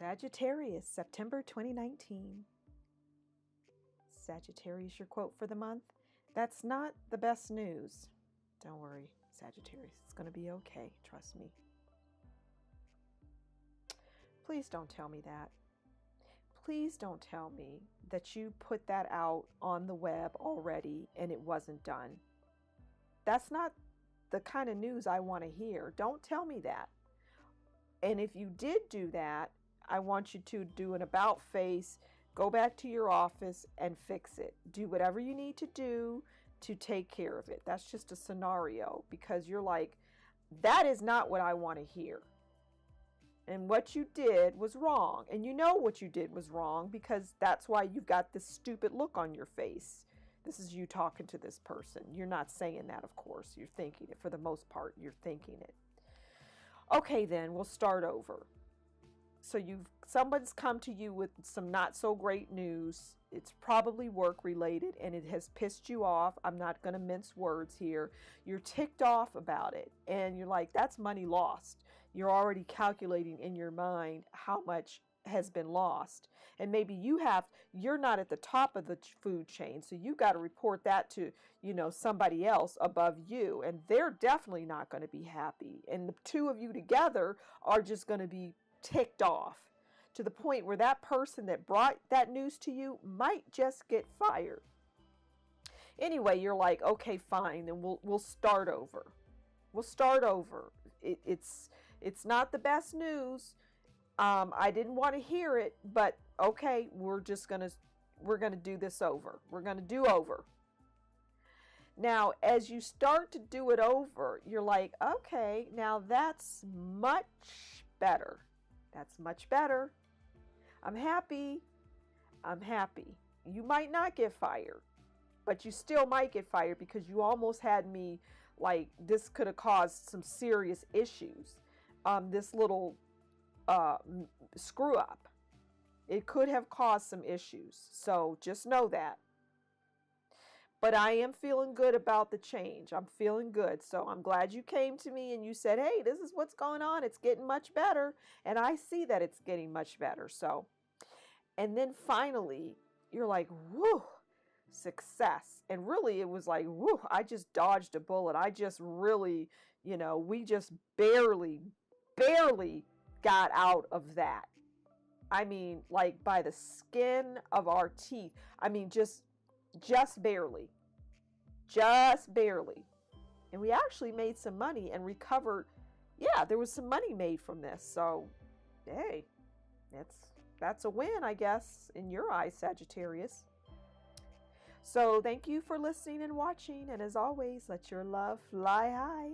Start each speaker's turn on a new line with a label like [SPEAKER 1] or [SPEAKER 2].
[SPEAKER 1] Sagittarius, September 2019. Sagittarius, your quote for the month. That's not the best news. Don't worry, Sagittarius. It's going to be okay. Trust me. Please don't tell me that. Please don't tell me that you put that out on the web already and it wasn't done. That's not the kind of news I want to hear. Don't tell me that. And if you did do that, I want you to do an about face, go back to your office and fix it. Do whatever you need to do to take care of it. That's just a scenario because you're like, that is not what I want to hear. And what you did was wrong. And you know what you did was wrong because that's why you've got this stupid look on your face. This is you talking to this person. You're not saying that, of course. You're thinking it. For the most part, you're thinking it. Okay, then we'll start over. So someone's come to you with some not so great news. It's probably work related and it has pissed you off. I'm not going to mince words here. You're ticked off about it and you're like, that's money lost. You're already calculating in your mind how much has been lost. And maybe you're not at the top of the food chain. So you got to report that to, somebody else above you. And they're definitely not going to be happy. And the two of you together are just going to be ticked off to the point where that person that brought that news to you might just get fired. Anyway, you're like, okay, fine, then we'll start over. We'll start over. It's not the best news. I didn't want to hear it, but okay, we're gonna do this over. We're gonna do over. Now, as you start to do it over, you're like, okay, now that's much better. That's much better. I'm happy. I'm happy. You might not get fired, but you still might get fired because you almost had me like this could have caused some serious issues. This little screw up. It could have caused some issues. So just know that. But I am feeling good about the change. I'm feeling good. So I'm glad you came to me and you said, hey, this is what's going on. It's getting much better. And I see that it's getting much better. So, and then finally, you're like, whoo, success. And really, it was like, whoo, I just dodged a bullet. I just really, we just barely got out of that. I mean, like by the skin of our teeth. I mean, just barely. And we actually made some money and recovered. Yeah, there was some money made from this. So, hey, that's a win, I guess, in your eyes, Sagittarius. So thank you for listening and watching. And as always, let your love fly high.